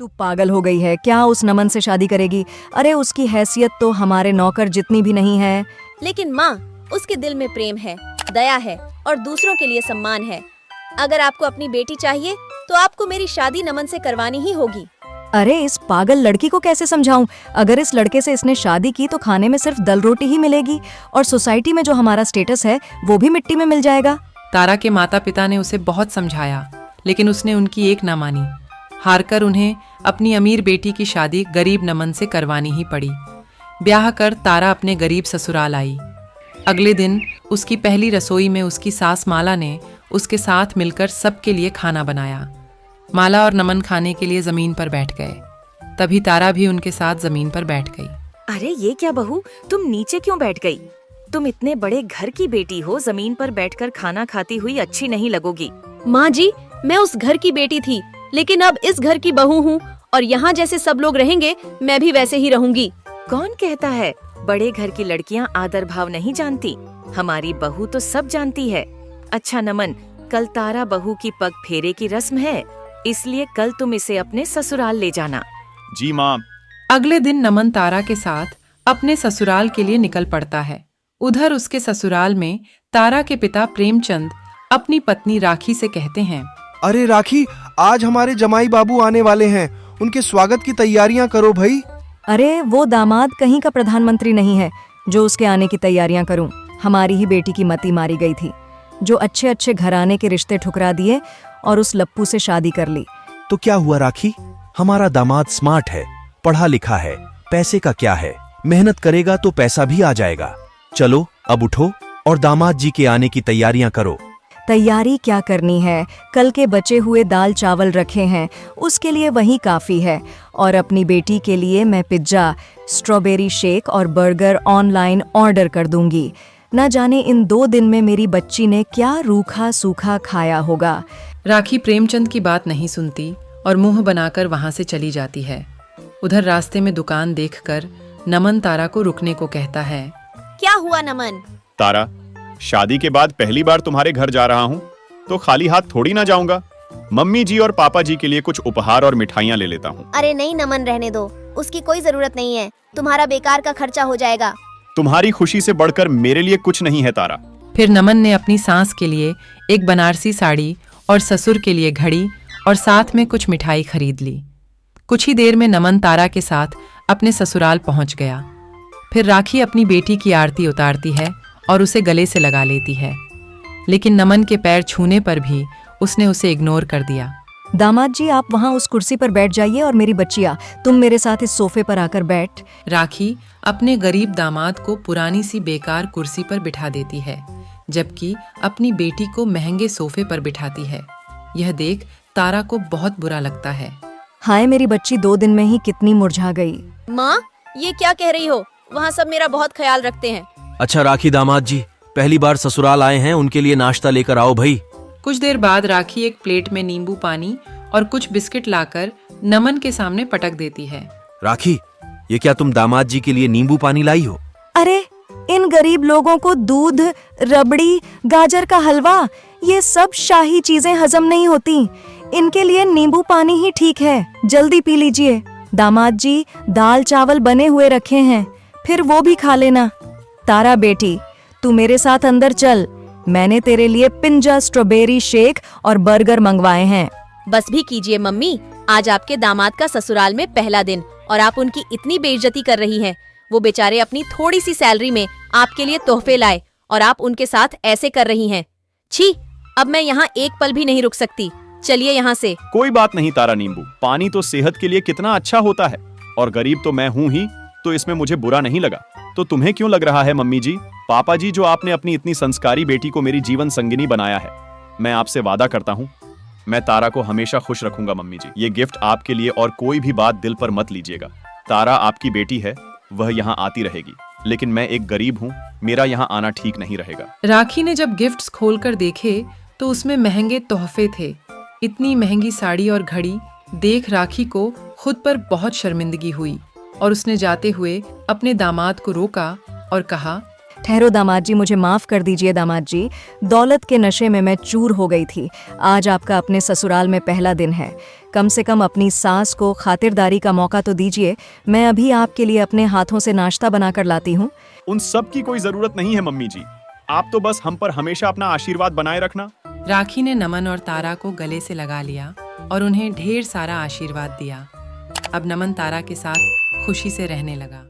तू पागल हो गई है क्या? उस नमन से शादी करेगी? अरे उसकी हैसियत तो हमारे नौकर जितनी भी नहीं है। लेकिन माँ, उसके दिल में प्रेम है, दया है और दूसरों के लिए सम्मान है। अगर आपको अपनी बेटी चाहिए तो आपको मेरी शादी नमन से करवानी ही होगी। अरे इस पागल लड़की को कैसे समझाऊं? अगर इस लड़के से इसने शादी की तो खाने में सिर्फ दाल रोटी ही मिलेगी और सोसाइटी में जो हमारा स्टेटस है वो भी मिट्टी में मिल जाएगा। तारा के माता पिता ने उसे बहुत समझाया, लेकिन उसने उनकी एक ना मानी। हारकर उन्हें अपनी अमीर बेटी की शादी गरीब नमन से करवानी ही पड़ी। ब्याह कर तारा अपने गरीब ससुराल आई। अगले दिन उसकी पहली रसोई में उसकी सास माला ने उसके साथ मिलकर सबके लिए खाना बनाया। माला और नमन खाने के लिए जमीन पर बैठ गए। तभी तारा भी उनके साथ जमीन पर बैठ गई। अरे ये क्या बहू, तुम नीचे क्यों बैठ गई? तुम इतने बड़े घर की बेटी हो, जमीन पर बैठकर खाना खाती हुई अच्छी नहीं लगोगी। माँ जी, मैं उस घर की बेटी थी, लेकिन अब इस घर की बहू हूँ और यहाँ जैसे सब लोग रहेंगे मैं भी वैसे ही रहूंगी। कौन कहता है बड़े घर की लड़कियाँ आदर भाव नहीं जानती? हमारी बहू तो सब जानती है। अच्छा नमन, कल तारा बहू की पग फेरे की रस्म है, इसलिए कल तुम इसे अपने ससुराल ले जाना। जी माँ। अगले दिन नमन तारा के साथ अपने ससुराल के लिए निकल पड़ता है। उधर उसके ससुराल में तारा के पिता प्रेमचंद अपनी पत्नी राखी से कहते हैं, अरे राखी, आज हमारे जमाई बाबू आने वाले हैं, उनके स्वागत की तैयारियां करो भाई। अरे वो दामाद कहीं का प्रधानमंत्री नहीं है जो उसके आने की तैयारियां करूं। हमारी ही बेटी की मती मारी गई थी, जो अच्छे अच्छे घराने के रिश्ते ठुकरा दिए और उस लप्पू से शादी कर ली। तो क्या हुआ राखी, हमारा दामाद स्मार्ट है, पढ़ा लिखा है, पैसे का क्या है, मेहनत करेगा तो पैसा भी आ जाएगा। चलो अब उठो और दामाद जी के आने की तैयारियां करो। तैयारी क्या करनी है, कल के बचे हुए दाल चावल रखे हैं, उसके लिए वही काफी है। और अपनी बेटी के लिए मैं पिज्जा, स्ट्रॉबेरी शेक और बर्गर ऑनलाइन ऑर्डर कर दूंगी। न जाने इन 2 दिन में मेरी बच्ची ने क्या रूखा सूखा खाया होगा। राखी प्रेमचंद की बात नहीं सुनती और मुंह बनाकर वहां से चली जाती है। उधर रास्ते में दुकान देखकर नमन तारा को रुकने को कहता है। क्या हुआ नमन? तारा, शादी के बाद पहली बार तुम्हारे घर जा रहा हूँ तो खाली हाथ थोड़ी ना जाऊंगा। मम्मी जी और पापा जी के लिए कुछ उपहार और मिठाइयाँ ले लेता हूँ। अरे नहीं नमन, रहने दो, उसकी कोई जरूरत नहीं है, तुम्हारा बेकार का खर्चा हो जाएगा। तुम्हारी खुशी से बढ़कर मेरे लिए कुछ नहीं है तारा। फिर नमन ने अपनी सास के लिए एक बनारसी साड़ी और ससुर के लिए घड़ी और साथ में कुछ मिठाई खरीद ली। कुछ ही देर में नमन तारा के साथ अपने ससुराल पहुंच गया। फिर राखी अपनी बेटी की आरती उतारती है और उसे गले से लगा लेती है, लेकिन नमन के पैर छूने पर भी उसने उसे इग्नोर कर दिया। दामाद जी, आप वहाँ उस कुर्सी पर बैठ जाइए और मेरी बच्चिया, तुम मेरे साथ इस सोफे पर आकर बैठ। राखी अपने गरीब दामाद को पुरानी सी बेकार कुर्सी पर बिठा देती है, जबकि अपनी बेटी को महंगे सोफे पर बिठाती है। यह देख तारा को बहुत बुरा लगता है। हाय मेरी बच्ची 2 दिन में ही कितनी मुरझा गई। माँ, ये क्या कह रही हो? वहाँ सब मेरा बहुत ख्याल रखते हैं। अच्छा राखी दामाद जी पहली बार ससुराल आए हैं, उनके लिए नाश्ता लेकर आओ भाई। कुछ देर बाद राखी एक प्लेट में नींबू पानी और कुछ बिस्किट लाकर नमन के सामने पटक देती है। राखी, ये क्या तुम दामाद जी के लिए नींबू पानी लाई हो? अरे इन गरीब लोगों को दूध, रबड़ी, गाजर का हलवा, ये सब शाही चीजें हजम नहीं होती। इनके लिए नींबू पानी ही ठीक है, जल्दी पी लीजिए। दामाद जी, दाल चावल बने हुए रखे हैं, फिर वो भी खा लेना। तारा बेटी, तू मेरे साथ अंदर चल, मैंने तेरे लिए पिंजा, स्ट्रॉबेरी शेक और बर्गर मंगवाए हैं। बस भी कीजिए मम्मी, आज आपके दामाद का ससुराल में पहला दिन और आप उनकी इतनी बेइज्जती कर रही हैं। वो बेचारे अपनी थोड़ी सी सैलरी में आपके लिए तोहफे लाए और आप उनके साथ ऐसे कर रही हैं। छी, अब मैं यहाँ एक पल भी नहीं रुक सकती, चलिए यहाँ से। कोई बात नहीं तारा नींबू, पानी तो सेहत के लिए कितना अच्छा होता है और गरीब तो मैं हूँ ही, तो इसमें मुझे बुरा नहीं लगा। तो तुम्हें क्यों लग रहा है मम्मी जी, पापा जी, जो आपने अपनी इतनी संस्कारी बेटी को मेरी जीवन संगिनी बनाया है? मैं आपसे वादा करता हूँ मैं तारा को हमेशा खुश रखूंगा मम्मी जी। ये गिफ्ट आपके लिए और कोई भी बात दिल पर मत लीजिएगा। तारा आपकी बेटी है, वह यहाँ आती रहेगी, लेकिन मैं एक गरीब हूँ, मेरा यहाँ आना ठीक नहीं रहेगा। राखी ने जब गिफ्ट्स खोलकर देखे तो उसमें महंगे तोहफे थे। इतनी महंगी साड़ी और घड़ी देख राखी को खुद पर बहुत शर्मिंदगी हुई और उसने जाते हुए अपने दामाद को रोका और कहा, ठहरो दामाद जी, मुझे माफ कर दीजिए दामाद जी, दौलत के नशे में मैं चूर हो गई थी। आज आपका अपने ससुराल में पहला दिन है, कम से कम अपनी सास को खातिरदारी का मौका तो दीजिए। मैं अभी आपके लिए अपने हाथों से नाश्ता बनाकर लाती हूँ। उन सब की कोई जरूरत नहीं है मम्मी जी। आप तो बस हम पर हमेशा अपना आशीर्वाद बनाए रखना। राखी ने नमन और तारा को गले से लगा लिया और उन्हें ढेर सारा आशीर्वाद दिया। अब नमन तारा के साथ खुशी से रहने लगा।